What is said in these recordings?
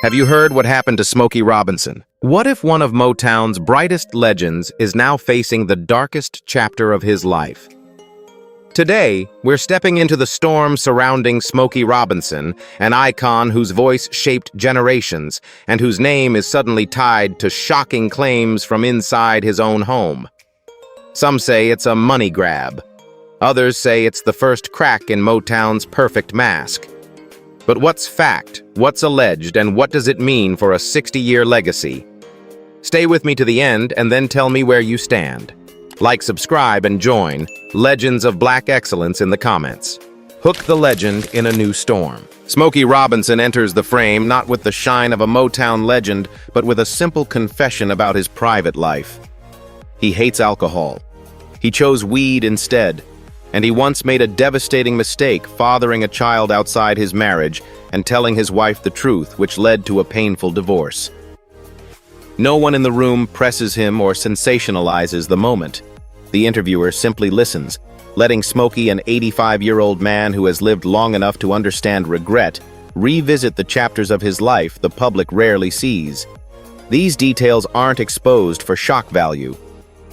Have you heard what happened to Smokey Robinson? What if one of Motown's brightest legends is now facing the darkest chapter of his life? Today, we're stepping into the storm surrounding Smokey Robinson, an icon whose voice shaped generations and whose name is suddenly tied to shocking claims from inside his own home. Some say it's a money grab. Others say it's the first crack in Motown's perfect mask. But what's fact, what's alleged, and what does it mean for a 60-year legacy? Stay with me to the end and then tell me where you stand. Like, subscribe, and join Legends of Black Excellence in the comments. Hook the legend in a new storm. Smokey Robinson enters the frame not with the shine of a Motown legend, but with a simple confession about his private life. He hates alcohol. He chose weed instead. And he once made a devastating mistake fathering a child outside his marriage and telling his wife the truth, which led to a painful divorce. No one in the room presses him or sensationalizes the moment. The interviewer simply listens, letting Smokey, an 85-year-old man who has lived long enough to understand regret, revisit the chapters of his life the public rarely sees. These details aren't exposed for shock value.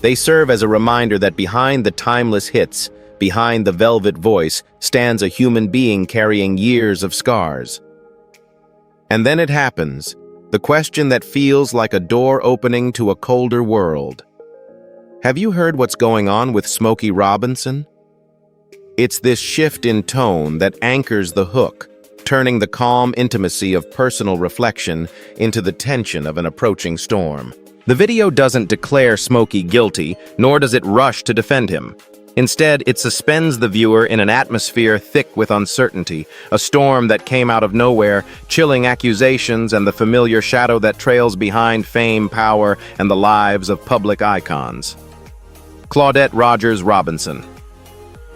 They serve as a reminder that behind the timeless hits, behind the velvet voice, stands a human being carrying years of scars. And then it happens, the question that feels like a door opening to a colder world. Have you heard what's going on with Smokey Robinson? It's this shift in tone that anchors the hook, turning the calm intimacy of personal reflection into the tension of an approaching storm. The video doesn't declare Smokey guilty, nor does it rush to defend him. Instead, it suspends the viewer in an atmosphere thick with uncertainty, a storm that came out of nowhere, chilling accusations and the familiar shadow that trails behind fame, power, and the lives of public icons. Claudette Rogers Robinson.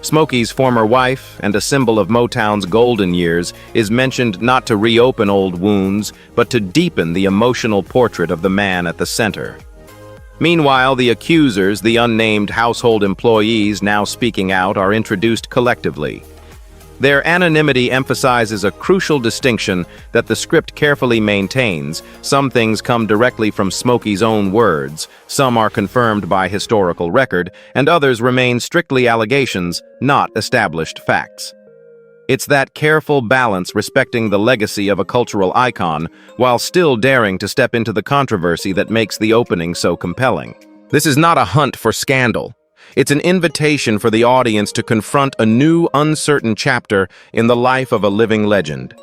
Smokey's former wife, and a symbol of Motown's golden years, is mentioned not to reopen old wounds, but to deepen the emotional portrait of the man at the center. Meanwhile, the accusers, the unnamed household employees now speaking out, are introduced collectively. Their anonymity emphasizes a crucial distinction that the script carefully maintains. Some things come directly from Smokey's own words, some are confirmed by historical record, and others remain strictly allegations, not established facts. It's that careful balance respecting the legacy of a cultural icon, while still daring to step into the controversy that makes the opening so compelling. This is not a hunt for scandal. It's an invitation for the audience to confront a new, uncertain chapter in the life of a living legend.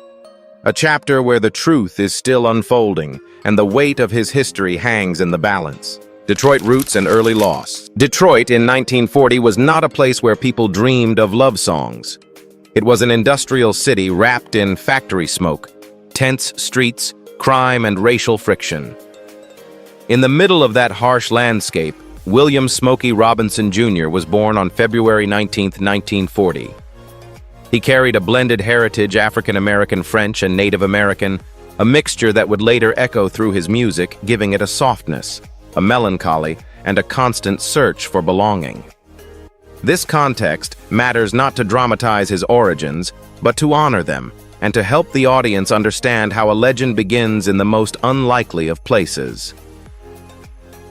A chapter where the truth is still unfolding, and the weight of his history hangs in the balance. Detroit roots and early loss. Detroit in 1940 was not a place where people dreamed of love songs. It was an industrial city wrapped in factory smoke, tense streets, crime, and racial friction. In the middle of that harsh landscape, William Smokey Robinson Jr. was born on February 19, 1940. He carried a blended heritage, African-American, French, and Native American, a mixture that would later echo through his music, giving it a softness, a melancholy, and a constant search for belonging. This context matters not to dramatize his origins, but to honor them, and to help the audience understand how a legend begins in the most unlikely of places.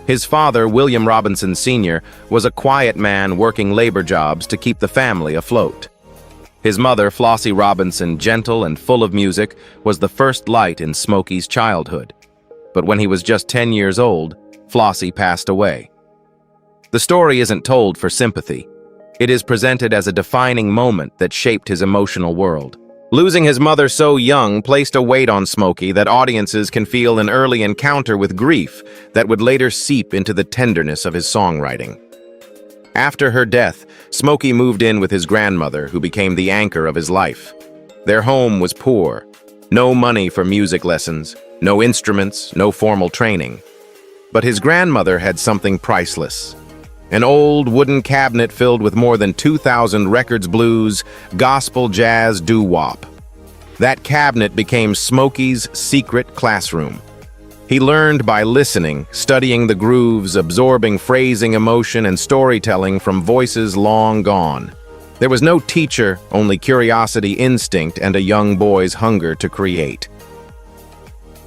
His father, William Robinson Sr., was a quiet man working labor jobs to keep the family afloat. His mother, Flossie Robinson, gentle and full of music, was the first light in Smokey's childhood. But when he was just 10 years old, Flossie passed away. The story isn't told for sympathy. It is presented as a defining moment that shaped his emotional world. Losing his mother so young placed a weight on Smokey that audiences can feel an early encounter with grief that would later seep into the tenderness of his songwriting. After her death, Smokey moved in with his grandmother, who became the anchor of his life. Their home was poor. No money for music lessons, no instruments, no formal training. But his grandmother had something priceless. An old wooden cabinet filled with more than 2,000 records, blues, gospel, jazz, doo-wop. That cabinet became Smokey's secret classroom. He learned by listening, studying the grooves, absorbing phrasing, emotion, and storytelling from voices long gone. There was no teacher, only curiosity, instinct, and a young boy's hunger to create.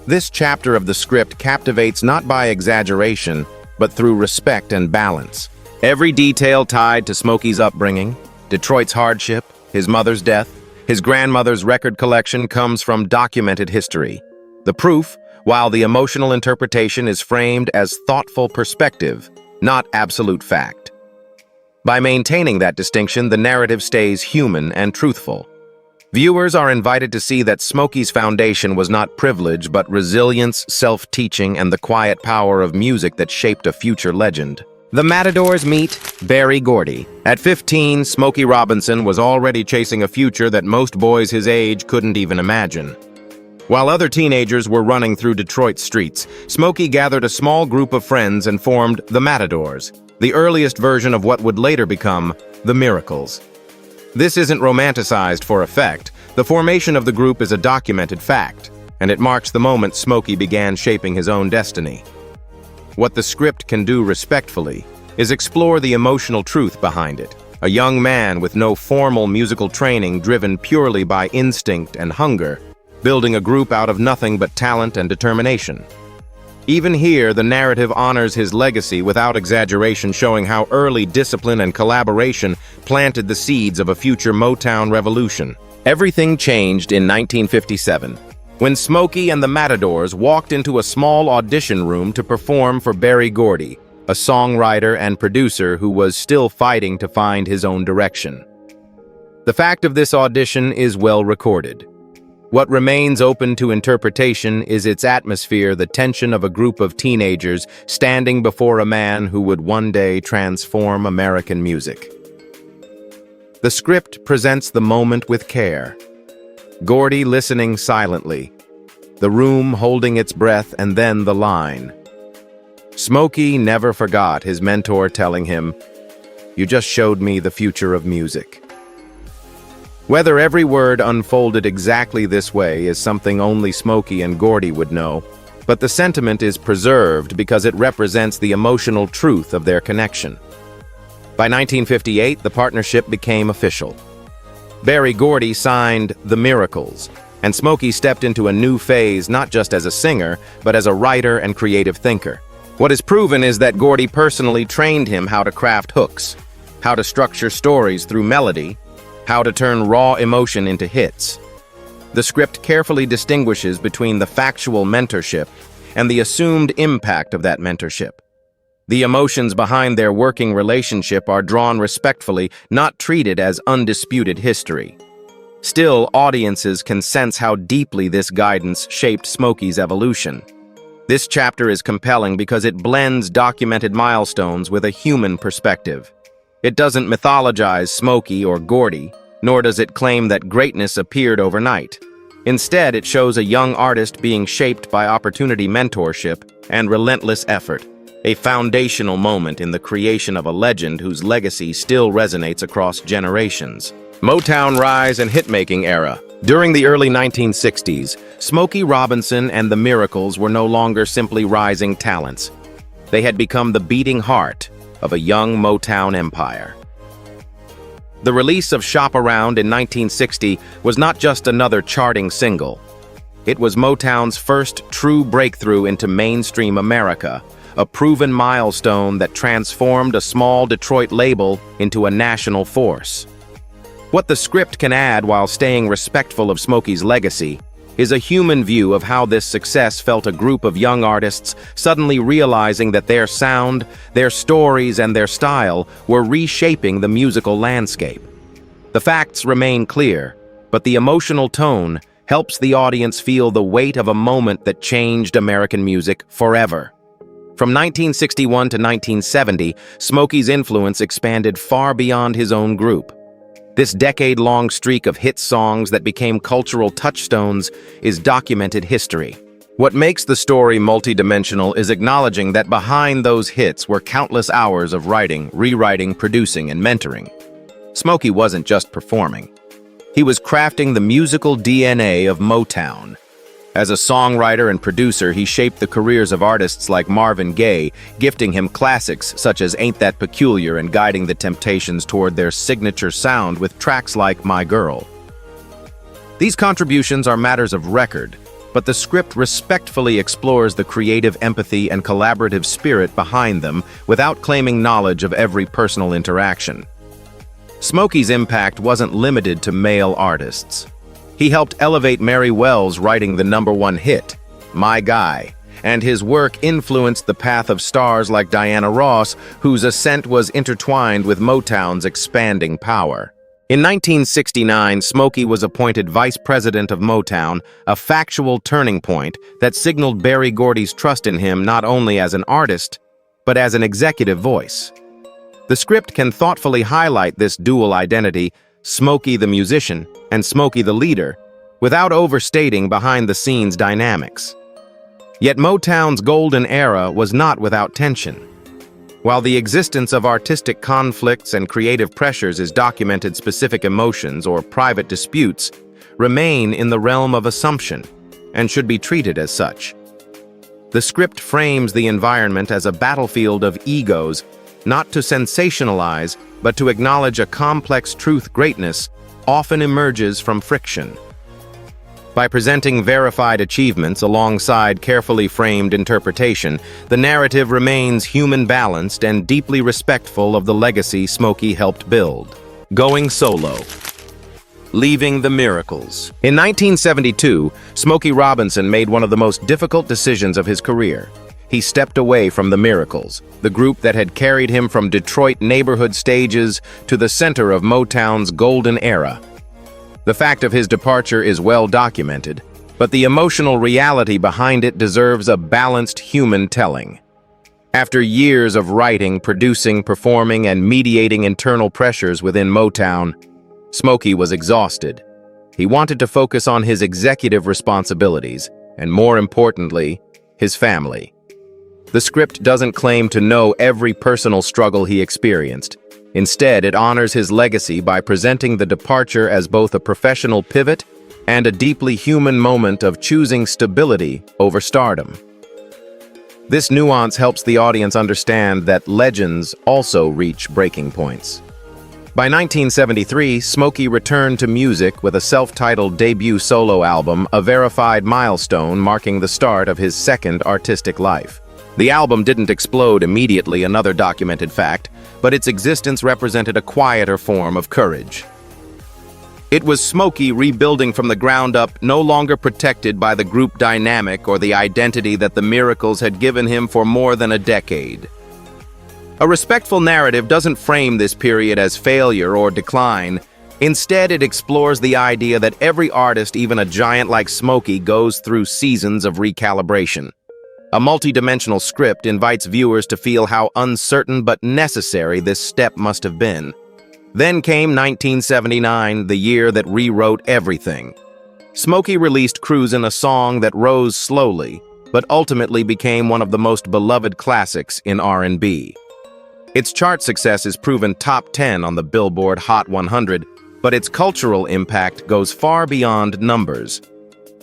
This chapter of the script captivates not by exaggeration, but through respect and balance. Every detail tied to Smokey's upbringing, Detroit's hardship, his mother's death, his grandmother's record collection comes from documented history. The proof, while the emotional interpretation is framed as thoughtful perspective, not absolute fact. By maintaining that distinction, the narrative stays human and truthful. Viewers are invited to see that Smokey's foundation was not privilege, but resilience, self-teaching, and the quiet power of music that shaped a future legend. The Matadors meet Berry Gordy. At 15, Smokey Robinson was already chasing a future that most boys his age couldn't even imagine. While other teenagers were running through Detroit's streets, Smokey gathered a small group of friends and formed the Matadors, the earliest version of what would later become the Miracles. This isn't romanticized for effect. The formation of the group is a documented fact, and it marks the moment Smokey began shaping his own destiny. What the script can do respectfully is explore the emotional truth behind it. A young man with no formal musical training, driven purely by instinct and hunger, building a group out of nothing but talent and determination. Even here, the narrative honors his legacy without exaggeration, showing how early discipline and collaboration planted the seeds of a future Motown revolution. Everything changed in 1957, when Smokey and the Matadors walked into a small audition room to perform for Berry Gordy, a songwriter and producer who was still fighting to find his own direction. The fact of this audition is well recorded. What remains open to interpretation is its atmosphere, the tension of a group of teenagers standing before a man who would one day transform American music. The script presents the moment with care. Gordy listening silently, the room holding its breath, and then the line. Smokey never forgot his mentor telling him, "You just showed me the future of music." Whether every word unfolded exactly this way is something only Smokey and Gordy would know, but the sentiment is preserved because it represents the emotional truth of their connection. By 1958, the partnership became official. Berry Gordy signed the Miracles, and Smokey stepped into a new phase not just as a singer, but as a writer and creative thinker. What is proven is that Gordy personally trained him how to craft hooks, how to structure stories through melody, how to turn raw emotion into hits. The script carefully distinguishes between the factual mentorship and the assumed impact of that mentorship. The emotions behind their working relationship are drawn respectfully, not treated as undisputed history. Still, audiences can sense how deeply this guidance shaped Smokey's evolution. This chapter is compelling because it blends documented milestones with a human perspective. It doesn't mythologize Smokey or Gordy, nor does it claim that greatness appeared overnight. Instead, it shows a young artist being shaped by opportunity, mentorship, and relentless effort, a foundational moment in the creation of a legend whose legacy still resonates across generations. Motown rise and hitmaking era. During the early 1960s, Smokey Robinson and the Miracles were no longer simply rising talents. They had become the beating heart of a young Motown empire. The release of Shop Around in 1960 was not just another charting single. It was Motown's first true breakthrough into mainstream America, a proven milestone that transformed a small Detroit label into a national force. What the script can add while staying respectful of Smokey's legacy is a human view of how this success felt a group of young artists suddenly realizing that their sound, their stories, and their style were reshaping the musical landscape. The facts remain clear, but the emotional tone helps the audience feel the weight of a moment that changed American music forever. From 1961 to 1970, Smokey's influence expanded far beyond his own group. This decade-long streak of hit songs that became cultural touchstones is documented history. What makes the story multidimensional is acknowledging that behind those hits were countless hours of writing, rewriting, producing, and mentoring. Smokey wasn't just performing. He was crafting the musical DNA of Motown. As a songwriter and producer, he shaped the careers of artists like Marvin Gaye, gifting him classics such as Ain't That Peculiar and guiding the Temptations toward their signature sound with tracks like My Girl. These contributions are matters of record, but the script respectfully explores the creative empathy and collaborative spirit behind them without claiming knowledge of every personal interaction. Smokey's impact wasn't limited to male artists. He helped elevate Mary Wells' writing the #1 hit, My Guy, and his work influenced the path of stars like Diana Ross, whose ascent was intertwined with Motown's expanding power. In 1969, Smokey was appointed vice president of Motown, a factual turning point that signaled Berry Gordy's trust in him not only as an artist, but as an executive voice. The script can thoughtfully highlight this dual identity, Smokey the musician and Smokey the leader, without overstating behind-the-scenes dynamics. Yet Motown's golden era was not without tension. While the existence of artistic conflicts and creative pressures is documented, specific emotions or private disputes remain in the realm of assumption and should be treated as such. The script frames the environment as a battlefield of egos, not to sensationalize, but to acknowledge a complex truth. Greatness often emerges from friction. By presenting verified achievements alongside carefully framed interpretation, the narrative remains human-balanced and deeply respectful of the legacy Smokey helped build. Going solo. Leaving the Miracles. In 1972, Smokey Robinson made one of the most difficult decisions of his career. He stepped away from the Miracles, the group that had carried him from Detroit neighborhood stages to the center of Motown's golden era. The fact of his departure is well documented, but the emotional reality behind it deserves a balanced human telling. After years of writing, producing, performing, and mediating internal pressures within Motown, Smokey was exhausted. He wanted to focus on his executive responsibilities, and more importantly, his family. The script doesn't claim to know every personal struggle he experienced. Instead, it honors his legacy by presenting the departure as both a professional pivot and a deeply human moment of choosing stability over stardom. This nuance helps the audience understand that legends also reach breaking points. By 1973, Smokey returned to music with a self-titled debut solo album, a verified milestone marking the start of his second artistic life. The album didn't explode immediately, another documented fact, but its existence represented a quieter form of courage. It was Smokey rebuilding from the ground up, no longer protected by the group dynamic or the identity that the Miracles had given him for more than a decade. A respectful narrative doesn't frame this period as failure or decline. Instead, it explores the idea that every artist, even a giant like Smokey, goes through seasons of recalibration. A multi-dimensional script invites viewers to feel how uncertain but necessary this step must have been. Then came 1979, the year that rewrote everything. Smokey released Cruisin', a song that rose slowly, but ultimately became one of the most beloved classics in R&B. Its chart success is proven top 10 on the Billboard Hot 100, but its cultural impact goes far beyond numbers.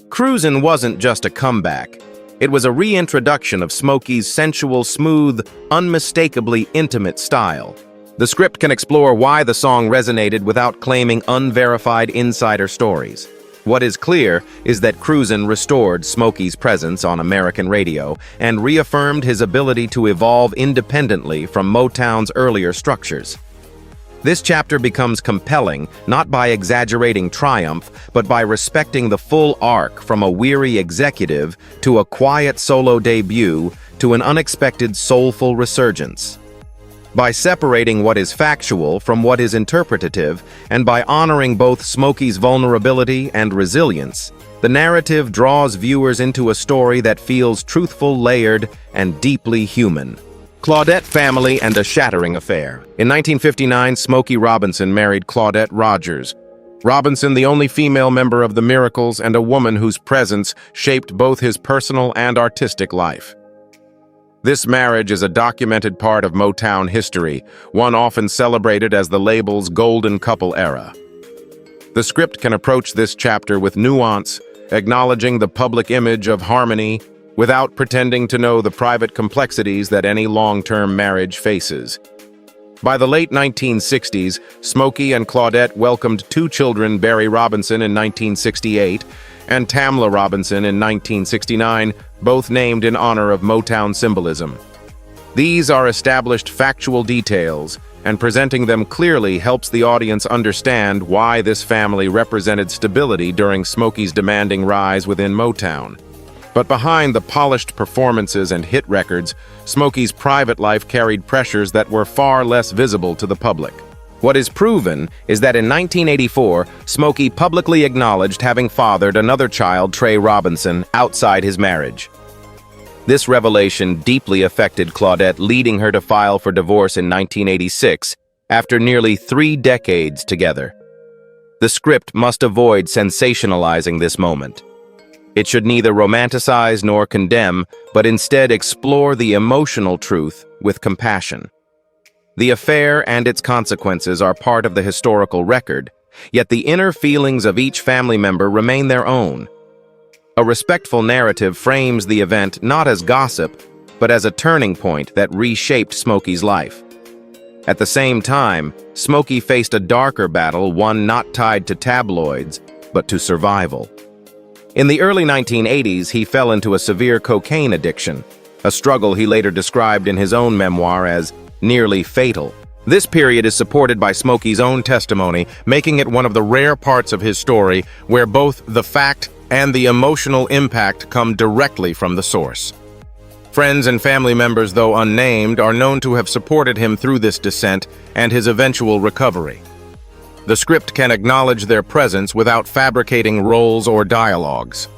Cruisin' wasn't just a comeback. It was a reintroduction of Smokey's sensual, smooth, unmistakably intimate style. The script can explore why the song resonated without claiming unverified insider stories. What is clear is that Cruisin' restored Smokey's presence on American radio and reaffirmed his ability to evolve independently from Motown's earlier structures. This chapter becomes compelling not by exaggerating triumph, but by respecting the full arc from a weary executive to a quiet solo debut to an unexpected soulful resurgence. By separating what is factual from what is interpretative, and by honoring both Smokey's vulnerability and resilience, the narrative draws viewers into a story that feels truthful, layered, and deeply human. Claudette family and a shattering affair. In 1959, Smokey Robinson married Claudette Rogers. Robinson, the only female member of the Miracles and a woman whose presence shaped both his personal and artistic life. This marriage is a documented part of Motown history, one often celebrated as the label's golden couple era. The script can approach this chapter with nuance, acknowledging the public image of harmony without pretending to know the private complexities that any long-term marriage faces. By the late 1960s, Smokey and Claudette welcomed two children, Barry Robinson in 1968 and Tamla Robinson in 1969, both named in honor of Motown symbolism. These are established factual details, and presenting them clearly helps the audience understand why this family represented stability during Smokey's demanding rise within Motown. But behind the polished performances and hit records, Smokey's private life carried pressures that were far less visible to the public. What is proven is that in 1984, Smokey publicly acknowledged having fathered another child, Trey Robinson, outside his marriage. This revelation deeply affected Claudette, leading her to file for divorce in 1986, after nearly 3 decades together. The script must avoid sensationalizing this moment. It should neither romanticize nor condemn, but instead explore the emotional truth with compassion. The affair and its consequences are part of the historical record, yet the inner feelings of each family member remain their own. A respectful narrative frames the event not as gossip, but as a turning point that reshaped Smokey's life. At the same time, Smokey faced a darker battle, one not tied to tabloids, but to survival. In the early 1980s, he fell into a severe cocaine addiction, a struggle he later described in his own memoir as nearly fatal. This period is supported by Smokey's own testimony, making it one of the rare parts of his story where both the fact and the emotional impact come directly from the source. Friends and family members, though unnamed, are known to have supported him through this descent and his eventual recovery. The script can acknowledge their presence without fabricating roles or dialogues.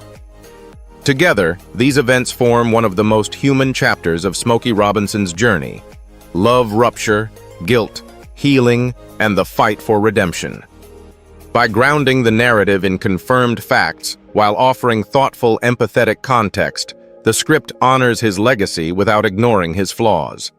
Together, these events form one of the most human chapters of Smokey Robinson's journey: love, rupture, guilt, healing, and the fight for redemption. By grounding the narrative in confirmed facts while offering thoughtful, empathetic context, the script honors his legacy without ignoring his flaws.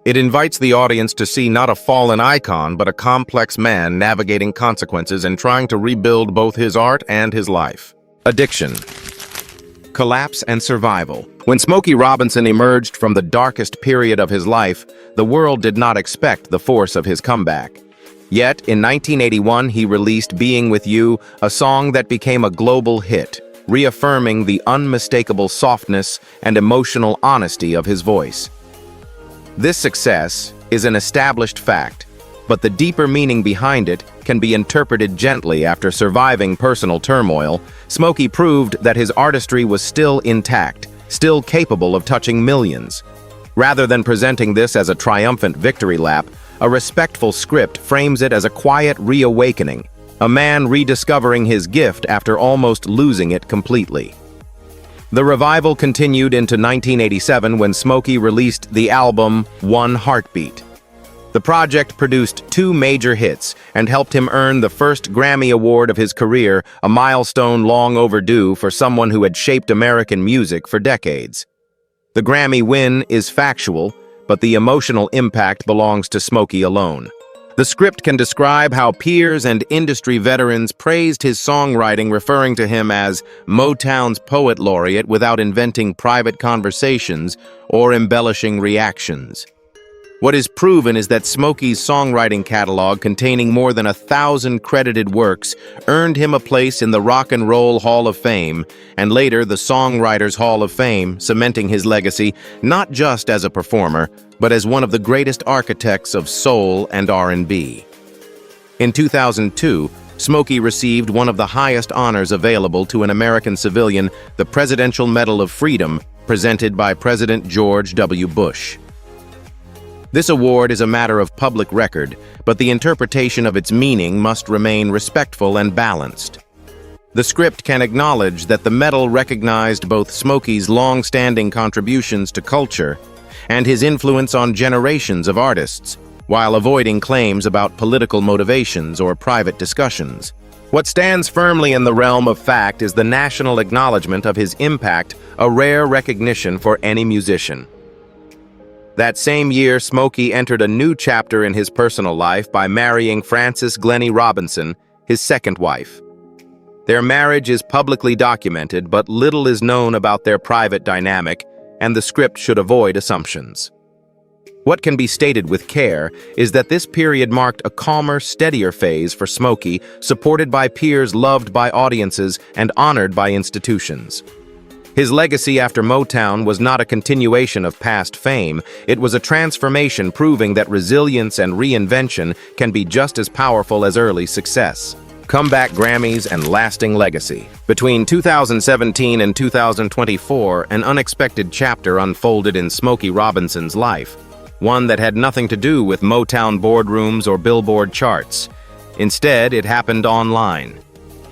It invites the audience to see not a fallen icon, but a complex man navigating consequences and trying to rebuild both his art and his life. Addiction, collapse, and survival. When Smokey Robinson emerged from the darkest period of his life, the world did not expect the force of his comeback. Yet, in 1981, he released Being With You, a song that became a global hit, reaffirming the unmistakable softness and emotional honesty of his voice. This success is an established fact, but the deeper meaning behind it can be interpreted gently. After surviving personal turmoil, Smokey proved that his artistry was still intact, still capable of touching millions. Rather than presenting this as a triumphant victory lap, a respectful script frames it as a quiet reawakening, a man rediscovering his gift after almost losing it completely. The revival continued into 1987 when Smokey released the album One Heartbeat. The project produced 2 major hits and helped him earn the first Grammy Award of his career, a milestone long overdue for someone who had shaped American music for decades. The Grammy win is factual, but the emotional impact belongs to Smokey alone. The script can describe how peers and industry veterans praised his songwriting, referring to him as Motown's poet laureate without inventing private conversations or embellishing reactions. What is proven is that Smokey's songwriting catalog, containing more than 1,000 credited works, earned him a place in the Rock and Roll Hall of Fame and later the Songwriters Hall of Fame, cementing his legacy not just as a performer, but as one of the greatest architects of soul and R&B. In 2002, Smokey received one of the highest honors available to an American civilian, the Presidential Medal of Freedom, presented by President George W. Bush. This award is a matter of public record, but the interpretation of its meaning must remain respectful and balanced. The script can acknowledge that the medal recognized both Smokey's long-standing contributions to culture and his influence on generations of artists, while avoiding claims about political motivations or private discussions. What stands firmly in the realm of fact is the national acknowledgement of his impact, a rare recognition for any musician. That same year, Smokey entered a new chapter in his personal life by marrying Frances Glennie Robinson, his second wife. Their marriage is publicly documented, but little is known about their private dynamic, and the script should avoid assumptions. What can be stated with care is that this period marked a calmer, steadier phase for Smokey, supported by peers, loved by audiences, and honored by institutions. His legacy after Motown was not a continuation of past fame, it was a transformation proving that resilience and reinvention can be just as powerful as early success. Comeback Grammys and lasting legacy. Between 2017 and 2024, an unexpected chapter unfolded in Smokey Robinson's life. One that had nothing to do with Motown boardrooms or Billboard charts. Instead, it happened online.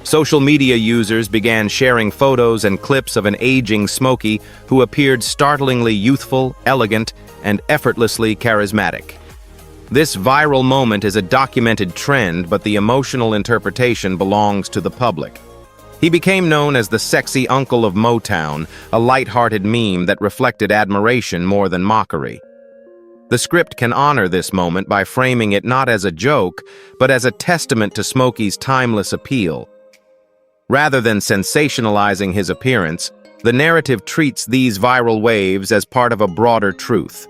Social media users began sharing photos and clips of an aging Smokey who appeared startlingly youthful, elegant, and effortlessly charismatic. This viral moment is a documented trend, but the emotional interpretation belongs to the public. He became known as the sexy uncle of Motown, a light-hearted meme that reflected admiration more than mockery. The script can honor this moment by framing it not as a joke, but as a testament to Smokey's timeless appeal. Rather than sensationalizing his appearance, the narrative treats these viral waves as part of a broader truth.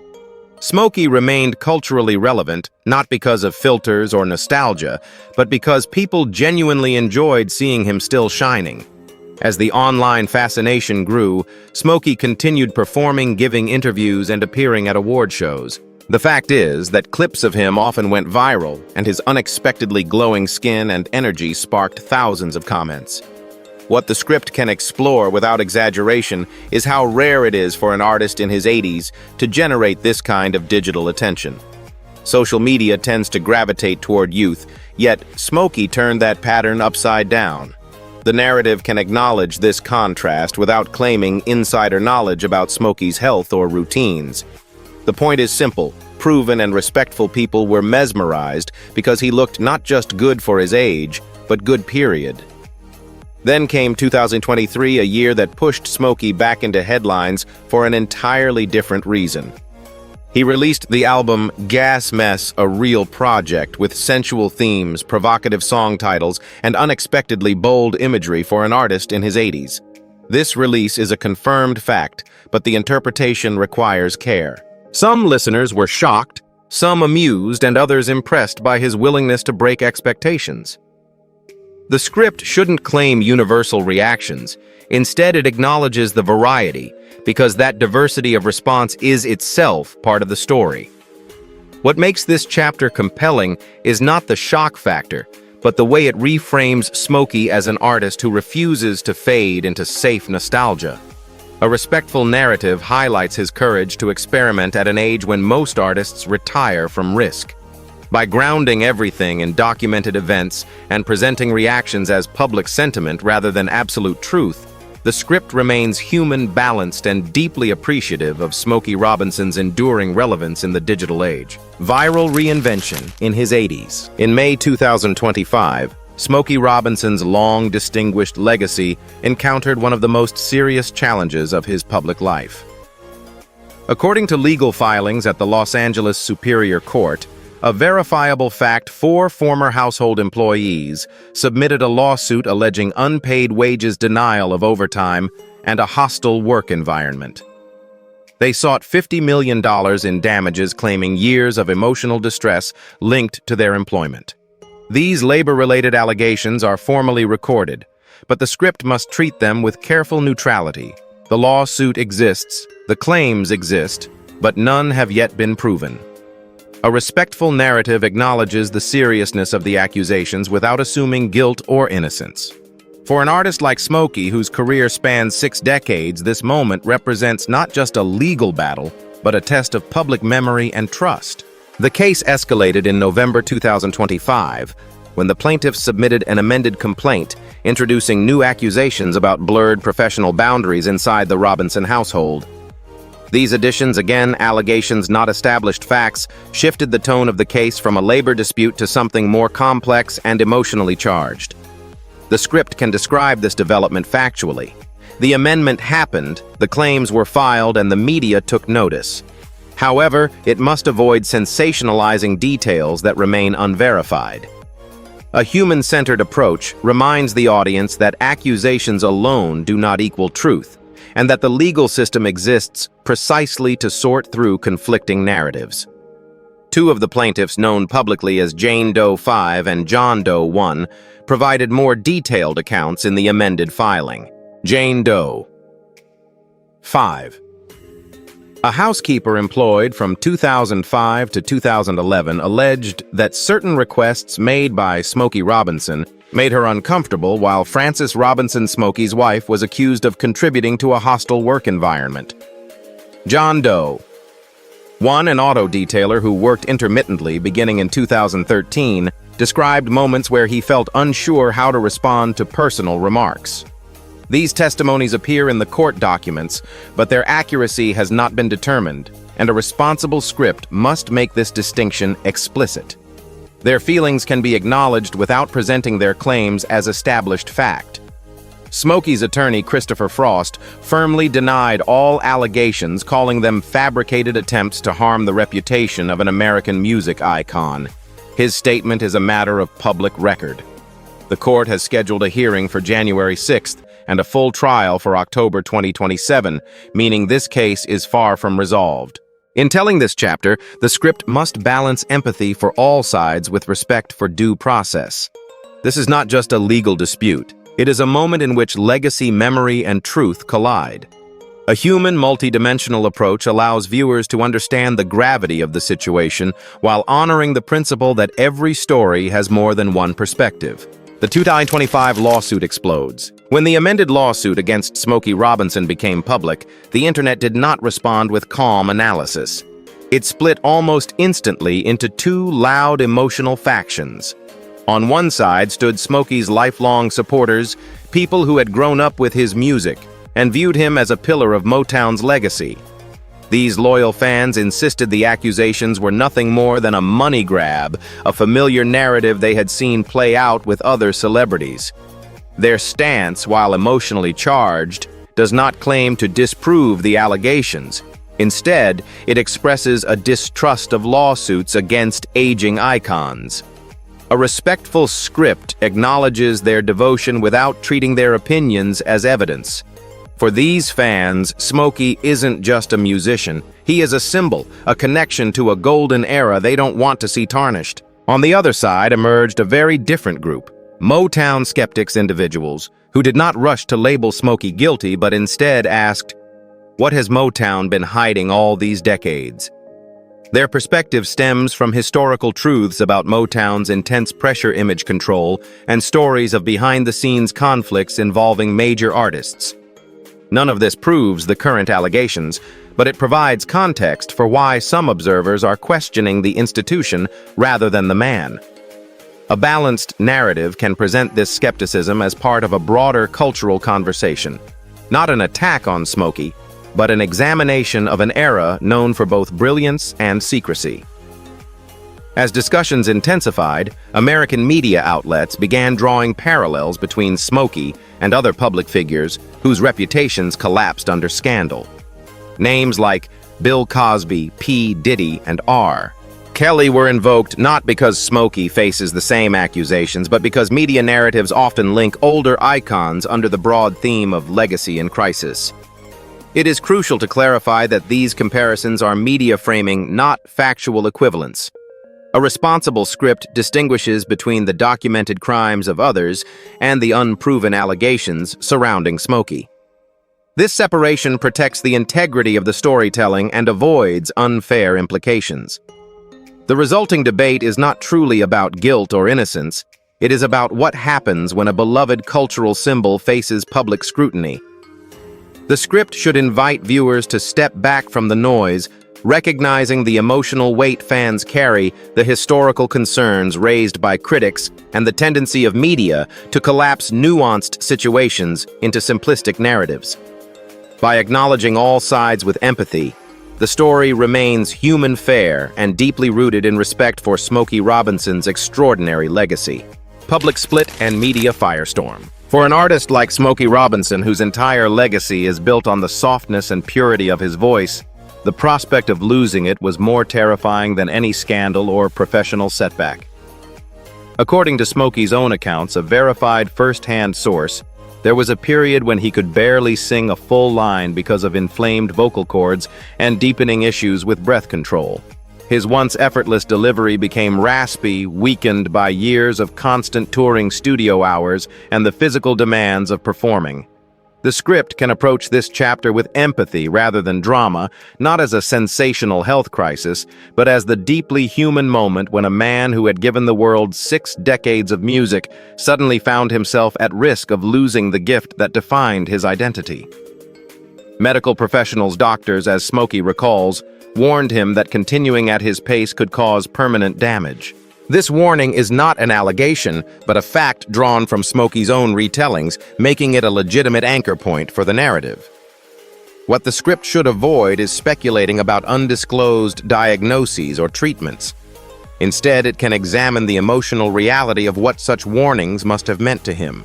Smokey remained culturally relevant, not because of filters or nostalgia, but because people genuinely enjoyed seeing him still shining. As the online fascination grew, Smokey continued performing, giving interviews, and appearing at award shows. The fact is that clips of him often went viral, and his unexpectedly glowing skin and energy sparked thousands of comments. What the script can explore without exaggeration is how rare it is for an artist in his 80s to generate this kind of digital attention. Social media tends to gravitate toward youth, yet Smokey turned that pattern upside down. The narrative can acknowledge this contrast without claiming insider knowledge about Smokey's health or routines. The point is simple. Proven and respectful people were mesmerized because he looked not just good for his age, but good period. Then came 2023, a year that pushed Smokey back into headlines for an entirely different reason. He released the album Gas Mess, a real project with sensual themes, provocative song titles, and unexpectedly bold imagery for an artist in his 80s. This release is a confirmed fact, but the interpretation requires care. Some listeners were shocked, some amused, and others impressed by his willingness to break expectations. The script shouldn't claim universal reactions. Instead, it acknowledges the variety, because that diversity of response is itself part of the story. What makes this chapter compelling is not the shock factor, but the way it reframes Smokey as an artist who refuses to fade into safe nostalgia. A respectful narrative highlights his courage to experiment at an age when most artists retire from risk. By grounding everything in documented events and presenting reactions as public sentiment rather than absolute truth, the script remains human, balanced, and deeply appreciative of Smokey Robinson's enduring relevance in the digital age. Viral reinvention in his 80s. In May 2025, Smokey Robinson's long distinguished legacy encountered one of the most serious challenges of his public life. According to legal filings at the Los Angeles Superior Court, a verifiable fact, 4 former household employees submitted a lawsuit alleging unpaid wages, denial of overtime, and a hostile work environment. They sought $50 million in damages, claiming years of emotional distress linked to their employment. These labor-related allegations are formally recorded, but the script must treat them with careful neutrality. The lawsuit exists, the claims exist, but none have yet been proven. A respectful narrative acknowledges the seriousness of the accusations without assuming guilt or innocence. For an artist like Smokey, whose career spans 6 decades, this moment represents not just a legal battle, but a test of public memory and trust. The case escalated in November 2025, when the plaintiffs submitted an amended complaint, introducing new accusations about blurred professional boundaries inside the Robinson household. These additions, again allegations not established facts, shifted the tone of the case from a labor dispute to something more complex and emotionally charged. The script can describe this development factually. The amendment happened, the claims were filed, and the media took notice. However, it must avoid sensationalizing details that remain unverified. A human-centered approach reminds the audience that accusations alone do not equal truth, and that the legal system exists precisely to sort through conflicting narratives. Two of the plaintiffs, known publicly as Jane Doe 5 and John Doe 1, provided more detailed accounts in the amended filing. Jane Doe 5. A housekeeper employed from 2005 to 2011 alleged that certain requests made by Smokey Robinson made her uncomfortable, while Frances Robinson, Smokey's wife, was accused of contributing to a hostile work environment. John Doe 1, an auto detailer who worked intermittently beginning in 2013, described moments where he felt unsure how to respond to personal remarks. These testimonies appear in the court documents, but their accuracy has not been determined, and a responsible script must make this distinction explicit. Their feelings can be acknowledged without presenting their claims as established fact. Smokey's attorney, Christopher Frost, firmly denied all allegations, calling them fabricated attempts to harm the reputation of an American music icon. His statement is a matter of public record. The court has scheduled a hearing for January 6th and a full trial for October 2027, meaning this case is far from resolved. In telling this chapter, the script must balance empathy for all sides with respect for due process. This is not just a legal dispute. It is a moment in which legacy, memory, and truth collide. A human, multidimensional approach allows viewers to understand the gravity of the situation while honoring the principle that every story has more than one perspective. The 2025 lawsuit explodes. When the amended lawsuit against Smokey Robinson became public, the internet did not respond with calm analysis. It split almost instantly into two loud, emotional factions. On one side stood Smokey's lifelong supporters, people who had grown up with his music and viewed him as a pillar of Motown's legacy. These loyal fans insisted the accusations were nothing more than a money grab, a familiar narrative they had seen play out with other celebrities. Their stance, while emotionally charged, does not claim to disprove the allegations. Instead, it expresses a distrust of lawsuits against aging icons. A respectful script acknowledges their devotion without treating their opinions as evidence. For these fans, Smokey isn't just a musician. He is a symbol, a connection to a golden era they don't want to see tarnished. On the other side emerged a very different group, Motown skeptics, individuals who did not rush to label Smokey guilty but instead asked, "What has Motown been hiding all these decades?" Their perspective stems from historical truths about Motown's intense pressure image control and stories of behind-the-scenes conflicts involving major artists. None of this proves the current allegations, but it provides context for why some observers are questioning the institution rather than the man. A balanced narrative can present this skepticism as part of a broader cultural conversation, not an attack on Smokey, but an examination of an era known for both brilliance and secrecy. As discussions intensified, American media outlets began drawing parallels between Smokey and other public figures whose reputations collapsed under scandal. Names like Bill Cosby, P. Diddy, and R. Kelly were invoked not because Smokey faces the same accusations, but because media narratives often link older icons under the broad theme of legacy and crisis. It is crucial to clarify that these comparisons are media framing, not factual equivalents. A responsible script distinguishes between the documented crimes of others and the unproven allegations surrounding Smokey. This separation protects the integrity of the storytelling and avoids unfair implications. The resulting debate is not truly about guilt or innocence. It is about what happens when a beloved cultural symbol faces public scrutiny. The script should invite viewers to step back from the noise, recognizing the emotional weight fans carry, the historical concerns raised by critics, and the tendency of media to collapse nuanced situations into simplistic narratives. By acknowledging all sides with empathy, the story remains human, fair, and deeply rooted in respect for Smokey Robinson's extraordinary legacy. Public split and media firestorm. For an artist like Smokey Robinson, whose entire legacy is built on the softness and purity of his voice, the prospect of losing it was more terrifying than any scandal or professional setback. According to Smokey's own accounts, a verified first-hand source, there was a period when he could barely sing a full line because of inflamed vocal cords and deepening issues with breath control. His once effortless delivery became raspy, weakened by years of constant touring studio hours and the physical demands of performing. The script can approach this chapter with empathy rather than drama, not as a sensational health crisis, but as the deeply human moment when a man who had given the world 6 decades of music suddenly found himself at risk of losing the gift that defined his identity. Medical professionals, doctors, as Smokey recalls, warned him that continuing at his pace could cause permanent damage. This warning is not an allegation, but a fact drawn from Smokey's own retellings, making it a legitimate anchor point for the narrative. What the script should avoid is speculating about undisclosed diagnoses or treatments. Instead, it can examine the emotional reality of what such warnings must have meant to him.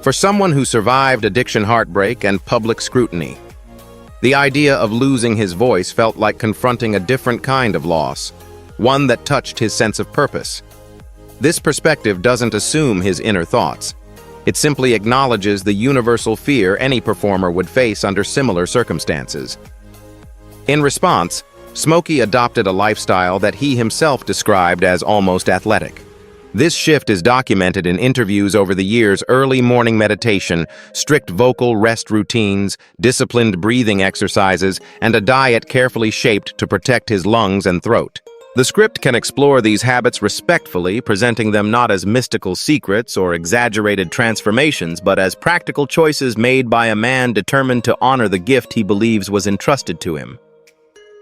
For someone who survived addiction heartbreak and public scrutiny, the idea of losing his voice felt like confronting a different kind of loss, one that touched his sense of purpose. This perspective doesn't assume his inner thoughts. It simply acknowledges the universal fear any performer would face under similar circumstances. In response, Smokey adopted a lifestyle that he himself described as almost athletic. This shift is documented in interviews over the years: early morning meditation, strict vocal rest routines, disciplined breathing exercises, and a diet carefully shaped to protect his lungs and throat. The script can explore these habits respectfully, presenting them not as mystical secrets or exaggerated transformations, but as practical choices made by a man determined to honor the gift he believes was entrusted to him.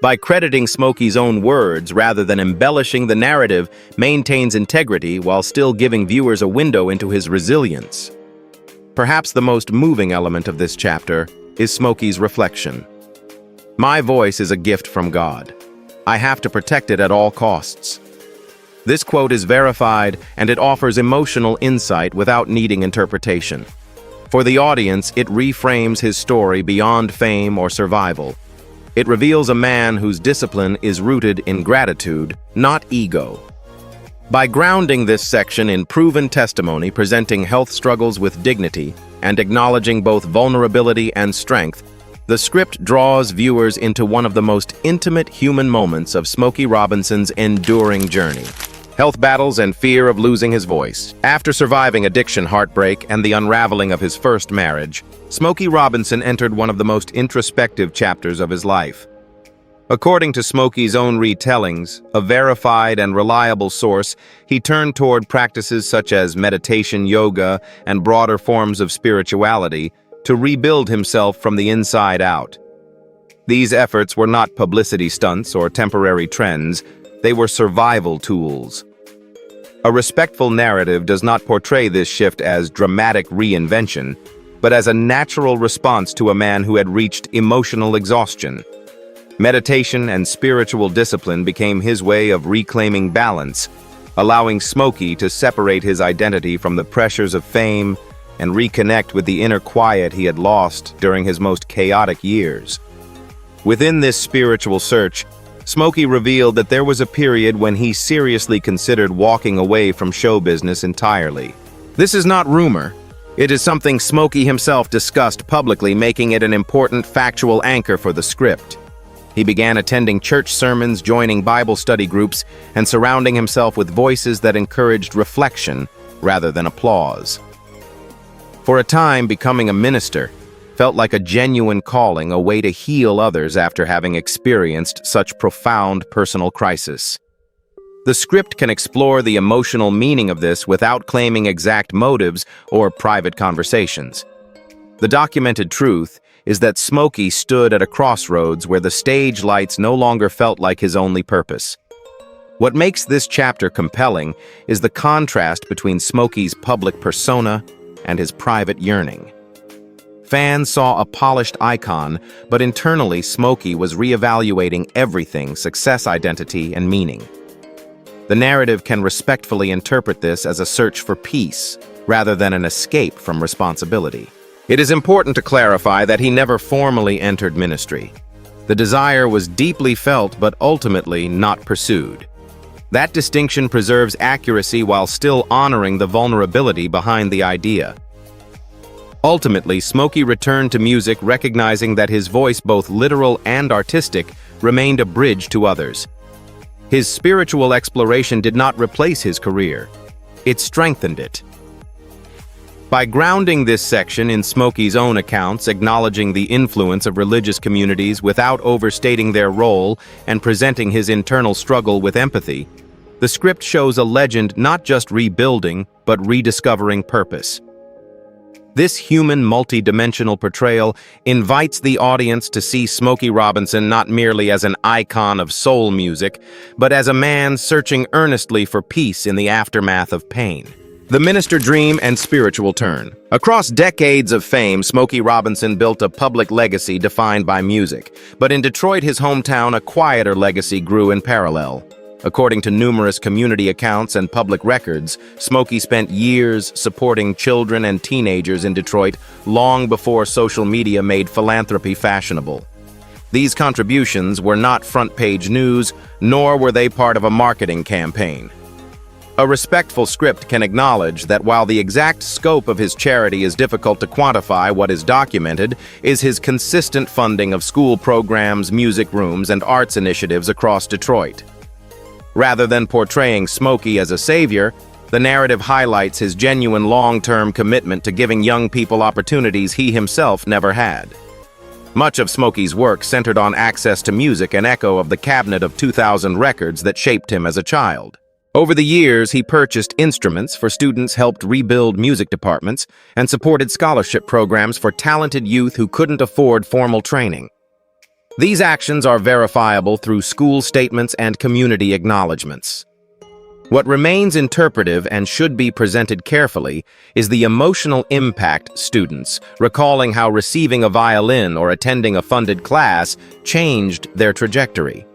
By crediting Smokey's own words rather than embellishing, the narrative maintains integrity while still giving viewers a window into his resilience. Perhaps the most moving element of this chapter is Smokey's reflection. "My voice is a gift from God. I have to protect it at all costs." This quote is verified, and it offers emotional insight without needing interpretation. For the audience, it reframes his story beyond fame or survival. It reveals a man whose discipline is rooted in gratitude, not ego. By grounding this section in proven testimony, presenting health struggles with dignity, and acknowledging both vulnerability and strength, the script draws viewers into one of the most intimate human moments of Smokey Robinson's enduring journey: health battles and fear of losing his voice. After surviving addiction, heartbreak, and the unraveling of his first marriage, Smokey Robinson entered one of the most introspective chapters of his life. According to Smokey's own retellings, a verified and reliable source, he turned toward practices such as meditation, yoga, and broader forms of spirituality to rebuild himself from the inside out. These efforts were not publicity stunts or temporary trends. They were survival tools. A respectful narrative does not portray this shift as dramatic reinvention, but as a natural response to a man who had reached emotional exhaustion. Meditation and spiritual discipline became his way of reclaiming balance, allowing Smokey to separate his identity from the pressures of fame and reconnect with the inner quiet he had lost during his most chaotic years. Within this spiritual search, Smokey revealed that there was a period when he seriously considered walking away from show business entirely. This is not rumor. It is something Smokey himself discussed publicly, making it an important factual anchor for the script. He began attending church sermons, joining Bible study groups, and surrounding himself with voices that encouraged reflection rather than applause. For a time, becoming a minister felt like a genuine calling, a way to heal others after having experienced such profound personal crisis. The script can explore the emotional meaning of this without claiming exact motives or private conversations. The documented truth is that Smokey stood at a crossroads where the stage lights no longer felt like his only purpose. What makes this chapter compelling is the contrast between Smokey's public persona and his private yearning. Fans saw a polished icon, but internally Smokey was reevaluating everything: success, identity, and meaning. The narrative can respectfully interpret this as a search for peace, rather than an escape from responsibility. It is important to clarify that he never formally entered ministry. The desire was deeply felt but ultimately not pursued. That distinction preserves accuracy while still honoring the vulnerability behind the idea. Ultimately, Smokey returned to music, recognizing that his voice, both literal and artistic, remained a bridge to others. His spiritual exploration did not replace his career. It strengthened it. By grounding this section in Smokey's own accounts, acknowledging the influence of religious communities without overstating their role and presenting his internal struggle with empathy, the script shows a legend not just rebuilding, but rediscovering purpose. This human, multi-dimensional portrayal invites the audience to see Smokey Robinson not merely as an icon of soul music, but as a man searching earnestly for peace in the aftermath of pain. The minister dream and spiritual turn. Across decades of fame, Smokey Robinson built a public legacy defined by music. But in Detroit, his hometown, a quieter legacy grew in parallel. According to numerous community accounts and public records, Smokey spent years supporting children and teenagers in Detroit long before social media made philanthropy fashionable. These contributions were not front-page news, nor were they part of a marketing campaign. A respectful script can acknowledge that while the exact scope of his charity is difficult to quantify, what is documented is his consistent funding of school programs, music rooms, and arts initiatives across Detroit. Rather than portraying Smokey as a savior, the narrative highlights his genuine long-term commitment to giving young people opportunities he himself never had. Much of Smokey's work centered on access to music, an echo of the cabinet of 2,000 records that shaped him as a child. Over the years, he purchased instruments for students, helped rebuild music departments, and supported scholarship programs for talented youth who couldn't afford formal training. These actions are verifiable through school statements and community acknowledgments. What remains interpretive and should be presented carefully is the emotional impact students, recalling how receiving a violin or attending a funded class changed their trajectory.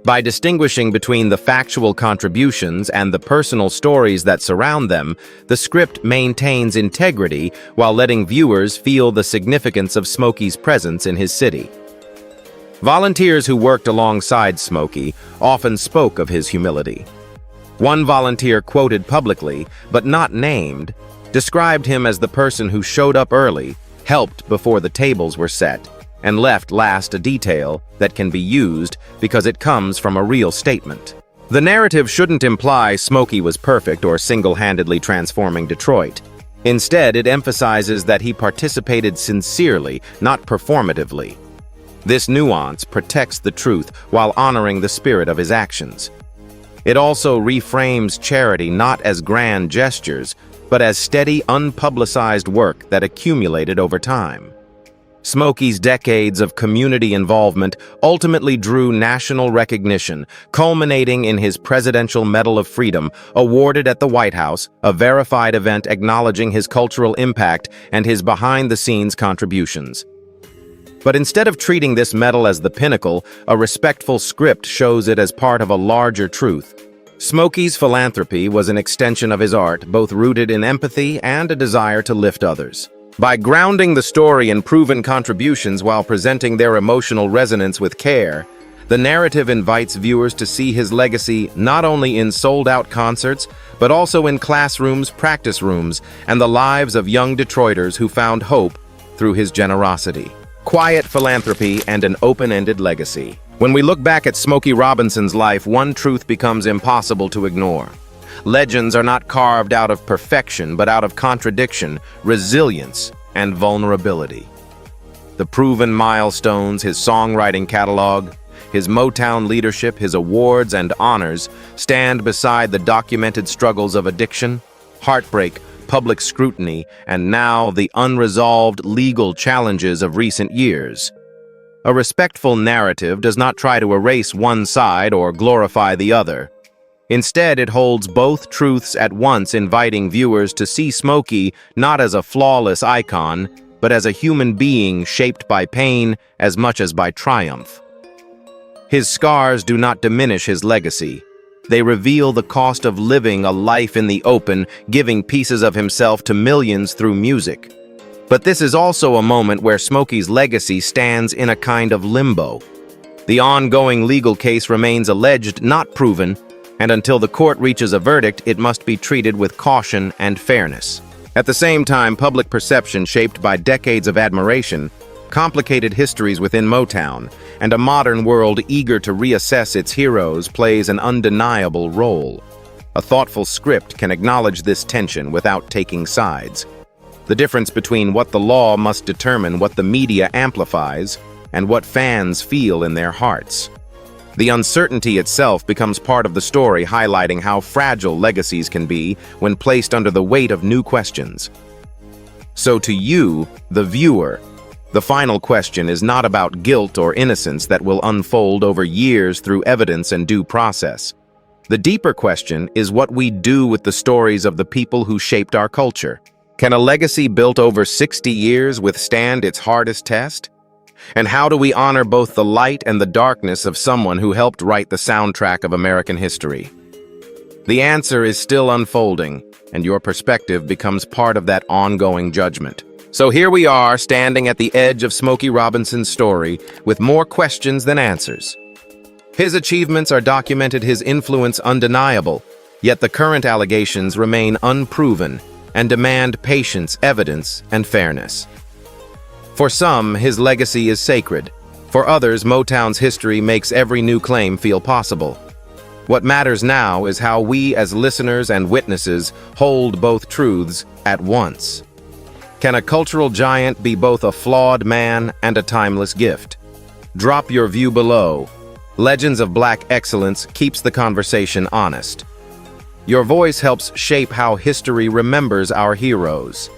By distinguishing between the factual contributions and the personal stories that surround them, the script maintains integrity while letting viewers feel the significance of Smokey's presence in his city. Volunteers who worked alongside Smokey often spoke of his humility. One volunteer, quoted publicly, but not named, described him as the person who showed up early, helped before the tables were set, and left last, a detail that can be used because it comes from a real statement. The narrative shouldn't imply Smokey was perfect or single-handedly transforming Detroit. Instead, it emphasizes that he participated sincerely, not performatively. This nuance protects the truth while honoring the spirit of his actions. It also reframes charity not as grand gestures, but as steady, unpublicized work that accumulated over time. Smokey's decades of community involvement ultimately drew national recognition, culminating in his Presidential Medal of Freedom, awarded at the White House, a verified event acknowledging his cultural impact and his behind-the-scenes contributions. But instead of treating this medal as the pinnacle, a respectful script shows it as part of a larger truth. Smokey's philanthropy was an extension of his art, both rooted in empathy and a desire to lift others. By grounding the story in proven contributions while presenting their emotional resonance with care, the narrative invites viewers to see his legacy not only in sold-out concerts, but also in classrooms, practice rooms, and the lives of young Detroiters who found hope through his generosity. Quiet philanthropy and an open-ended legacy. When we look back at Smokey Robinson's life, one truth becomes impossible to ignore. Legends are not carved out of perfection, but out of contradiction, resilience, and vulnerability. The proven milestones, his songwriting catalog, his Motown leadership, his awards and honors stand beside the documented struggles of addiction, heartbreak, public scrutiny, and now the unresolved legal challenges of recent years. A respectful narrative does not try to erase one side or glorify the other. Instead, it holds both truths at once, inviting viewers to see Smokey not as a flawless icon, but as a human being shaped by pain as much as by triumph. His scars do not diminish his legacy. They reveal the cost of living a life in the open, giving pieces of himself to millions through music. But this is also a moment where Smokey's legacy stands in a kind of limbo. The ongoing legal case remains alleged, not proven, and until the court reaches a verdict, it must be treated with caution and fairness. At the same time, public perception, shaped by decades of admiration, Complicated histories within Motown, and a modern world eager to reassess its heroes plays an undeniable role. A thoughtful script can acknowledge this tension without taking sides. The difference between what the law must determine what the media amplifies and what fans feel in their hearts. The uncertainty itself becomes part of the story, highlighting how fragile legacies can be when placed under the weight of new questions. So to you, the viewer, the final question is not about guilt or innocence that will unfold over years through evidence and due process. The deeper question is what we do with the stories of the people who shaped our culture. Can a legacy built over 60 years withstand its hardest test? And how do we honor both the light and the darkness of someone who helped write the soundtrack of American history? The answer is still unfolding, and your perspective becomes part of that ongoing judgment. So here we are, standing at the edge of Smokey Robinson's story, with more questions than answers. His achievements are documented, his influence undeniable, yet the current allegations remain unproven and demand patience, evidence, and fairness. For some, his legacy is sacred. For others, Motown's history makes every new claim feel possible. What matters now is how we, as listeners and witnesses, hold both truths at once. Can a cultural giant be both a flawed man and a timeless gift? Drop your view below. Legends of Black Excellence keeps the conversation honest. Your voice helps shape how history remembers our heroes.